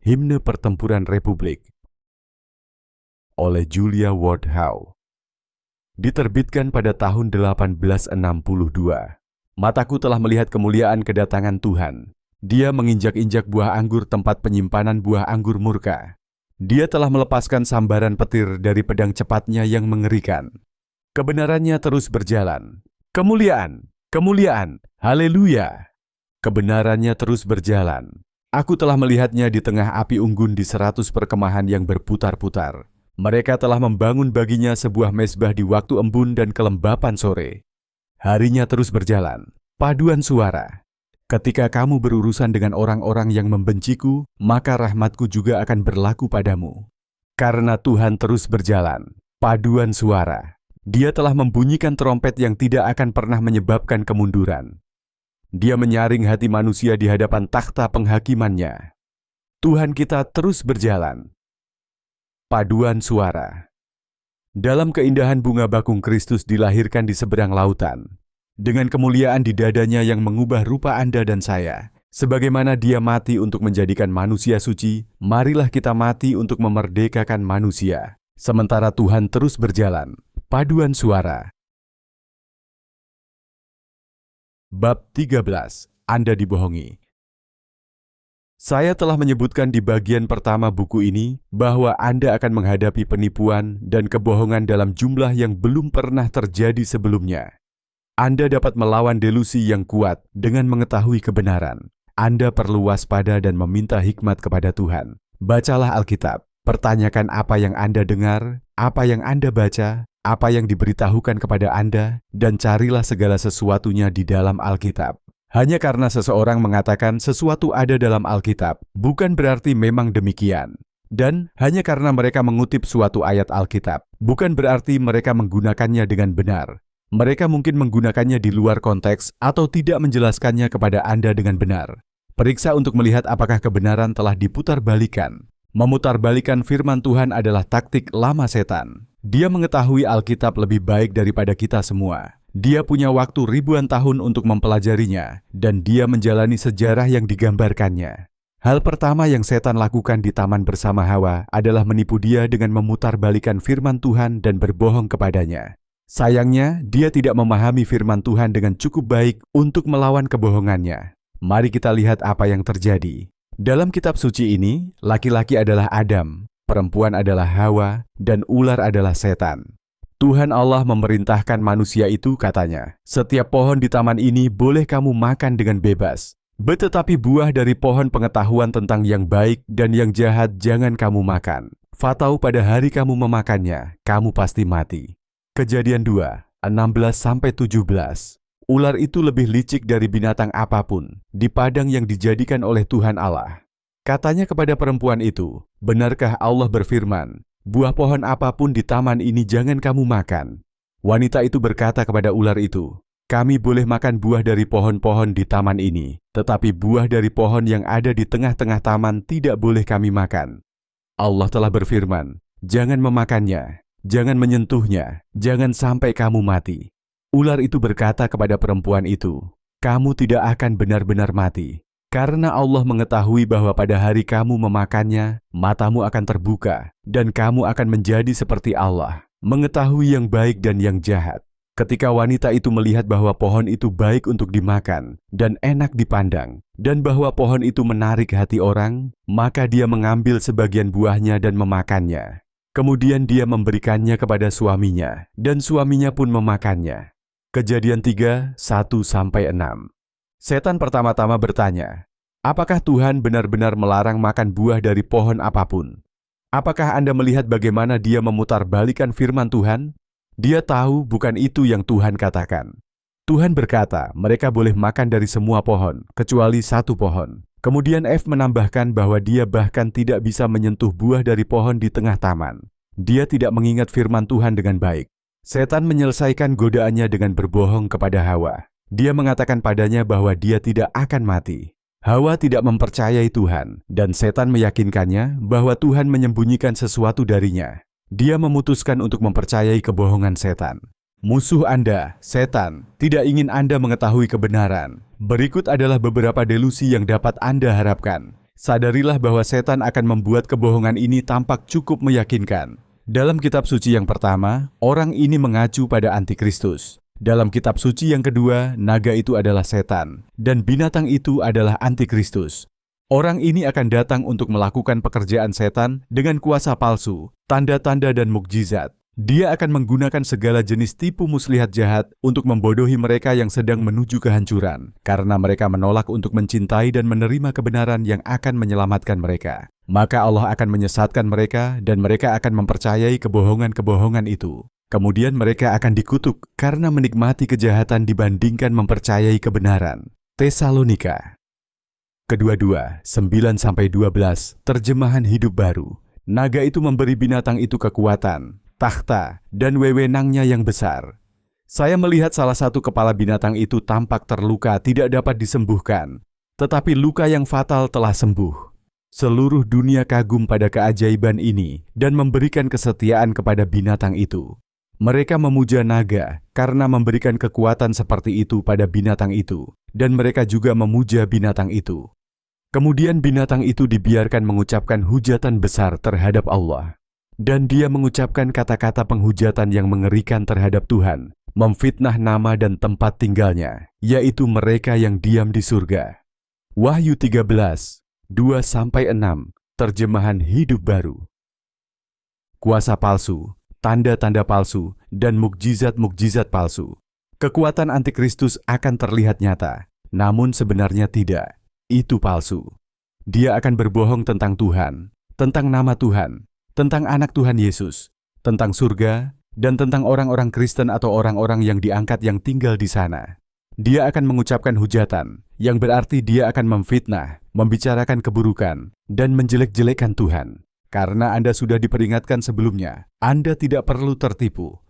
Himne Pertempuran Republik oleh Julia Ward Howe. Diterbitkan pada tahun 1862. Mataku telah melihat kemuliaan kedatangan Tuhan. Dia menginjak-injak buah anggur tempat penyimpanan buah anggur murka. Dia telah melepaskan sambaran petir dari pedang cepatnya yang mengerikan. Kebenarannya terus berjalan. Kemuliaan, kemuliaan, haleluya. Kebenarannya terus berjalan. Aku telah melihatnya di tengah api unggun di 100 perkemahan yang berputar-putar. Mereka telah membangun baginya sebuah mezbah di waktu embun dan kelembapan sore. Harinya terus berjalan. Paduan suara. Ketika kamu berurusan dengan orang-orang yang membenciku, maka rahmatku juga akan berlaku padamu. Karena Tuhan terus berjalan. Paduan suara. Dia telah membunyikan trompet yang tidak akan pernah menyebabkan kemunduran. Dia menyaring hati manusia di hadapan takhta penghakimannya. Tuhan kita terus berjalan. Paduan suara. Dalam keindahan bunga bakung Kristus dilahirkan di seberang lautan. Dengan kemuliaan di dadanya yang mengubah rupa Anda dan saya. Sebagaimana Dia mati untuk menjadikan manusia suci, marilah kita mati untuk memerdekakan manusia. Sementara Tuhan terus berjalan. Paduan suara. Bab 13. Anda dibohongi. Saya telah menyebutkan di bagian pertama buku ini bahwa Anda akan menghadapi penipuan dan kebohongan dalam jumlah yang belum pernah terjadi sebelumnya. Anda dapat melawan delusi yang kuat dengan mengetahui kebenaran. Anda perlu waspada dan meminta hikmat kepada Tuhan. Bacalah Alkitab, pertanyakan apa yang Anda dengar, apa yang Anda baca, apa yang diberitahukan kepada Anda, dan carilah segala sesuatunya di dalam Alkitab. Hanya karena seseorang mengatakan sesuatu ada dalam Alkitab, bukan berarti memang demikian. Dan hanya karena mereka mengutip suatu ayat Alkitab, bukan berarti mereka menggunakannya dengan benar. Mereka mungkin menggunakannya di luar konteks atau tidak menjelaskannya kepada Anda dengan benar. Periksa untuk melihat apakah kebenaran telah diputarbalikkan. Memutarbalikan firman Tuhan adalah taktik lama setan. Dia mengetahui Alkitab lebih baik daripada kita semua. Dia punya waktu ribuan tahun untuk mempelajarinya, dan dia menjalani sejarah yang digambarkannya. Hal pertama yang setan lakukan di taman bersama Hawa adalah menipu dia dengan memutarbalikkan firman Tuhan dan berbohong kepadanya. Sayangnya, dia tidak memahami firman Tuhan dengan cukup baik untuk melawan kebohongannya. Mari kita lihat apa yang terjadi. Dalam kitab suci ini, laki-laki adalah Adam, perempuan adalah Hawa, dan ular adalah setan. Tuhan Allah memerintahkan manusia itu, katanya, setiap pohon di taman ini boleh kamu makan dengan bebas. Tetapi buah dari pohon pengetahuan tentang yang baik dan yang jahat jangan kamu makan. Fatau pada hari kamu memakannya, kamu pasti mati. Kejadian 2, 16-17. Ular itu lebih licik dari binatang apapun di padang yang dijadikan oleh Tuhan Allah. Katanya kepada perempuan itu, benarkah Allah berfirman, buah pohon apapun di taman ini jangan kamu makan? Wanita itu berkata kepada ular itu, kami boleh makan buah dari pohon-pohon di taman ini, tetapi buah dari pohon yang ada di tengah-tengah taman tidak boleh kami makan. Allah telah berfirman, jangan memakannya, jangan menyentuhnya, jangan sampai kamu mati. Ular itu berkata kepada perempuan itu, kamu tidak akan benar-benar mati. Karena Allah mengetahui bahwa pada hari kamu memakannya, matamu akan terbuka, dan kamu akan menjadi seperti Allah, mengetahui yang baik dan yang jahat. Ketika wanita itu melihat bahwa pohon itu baik untuk dimakan, dan enak dipandang, dan bahwa pohon itu menarik hati orang, maka dia mengambil sebagian buahnya dan memakannya. Kemudian dia memberikannya kepada suaminya, dan suaminya pun memakannya. Kejadian 3, 1-6. Setan pertama-tama bertanya, apakah Tuhan benar-benar melarang makan buah dari pohon apapun? Apakah Anda melihat bagaimana dia memutarbalikkan firman Tuhan? Dia tahu bukan itu yang Tuhan katakan. Tuhan berkata, mereka boleh makan dari semua pohon, kecuali satu pohon. Kemudian F menambahkan bahwa dia bahkan tidak bisa menyentuh buah dari pohon di tengah taman. Dia tidak mengingat firman Tuhan dengan baik. Setan menyelesaikan godaannya dengan berbohong kepada Hawa. Dia mengatakan padanya bahwa dia tidak akan mati. Hawa tidak mempercayai Tuhan, dan setan meyakinkannya bahwa Tuhan menyembunyikan sesuatu darinya. Dia memutuskan untuk mempercayai kebohongan setan. Musuh Anda, setan, tidak ingin Anda mengetahui kebenaran. Berikut adalah beberapa delusi yang dapat Anda harapkan. sadarilah bahwa setan akan membuat kebohongan ini tampak cukup meyakinkan. Dalam kitab suci yang pertama, orang ini mengacu pada antikristus. Dalam kitab suci yang kedua, naga itu adalah setan, dan binatang itu adalah antikristus. Orang ini akan datang untuk melakukan pekerjaan setan dengan kuasa palsu, tanda-tanda dan mukjizat. Dia akan menggunakan segala jenis tipu muslihat jahat untuk membodohi mereka yang sedang menuju kehancuran, karena mereka menolak untuk mencintai dan menerima kebenaran yang akan menyelamatkan mereka. Maka Allah akan menyesatkan mereka dan mereka akan mempercayai kebohongan-kebohongan itu. Kemudian mereka akan dikutuk karena menikmati kejahatan dibandingkan mempercayai kebenaran. Tesalonika. Kedua-dua, 9-12, terjemahan hidup baru. Naga itu memberi binatang itu kekuatan, takhta, dan wewenangnya yang besar. Saya melihat salah satu kepala binatang itu tampak terluka tidak dapat disembuhkan, tetapi luka yang fatal telah sembuh. Seluruh dunia kagum pada keajaiban ini dan memberikan kesetiaan kepada binatang itu. Mereka memuja naga karena memberikan kekuatan seperti itu pada binatang itu, dan mereka juga memuja binatang itu. Kemudian binatang itu dibiarkan mengucapkan hujatan besar terhadap Allah. Dan dia mengucapkan kata-kata penghujatan yang mengerikan terhadap Tuhan, memfitnah nama dan tempat tinggalnya, yaitu mereka yang diam di surga. Wahyu 13, 2-6, terjemahan hidup baru. Kuasa palsu, tanda-tanda palsu, dan mukjizat-mukjizat palsu. Kekuatan antikristus akan terlihat nyata, namun sebenarnya tidak. Itu palsu. Dia akan berbohong tentang Tuhan, tentang nama Tuhan, tentang anak Tuhan Yesus, tentang surga, dan tentang orang-orang Kristen atau orang-orang yang diangkat yang tinggal di sana. Dia akan mengucapkan hujatan, yang berarti dia akan memfitnah, membicarakan keburukan, dan menjelek-jelekan Tuhan. Karena Anda sudah diperingatkan sebelumnya, Anda tidak perlu tertipu.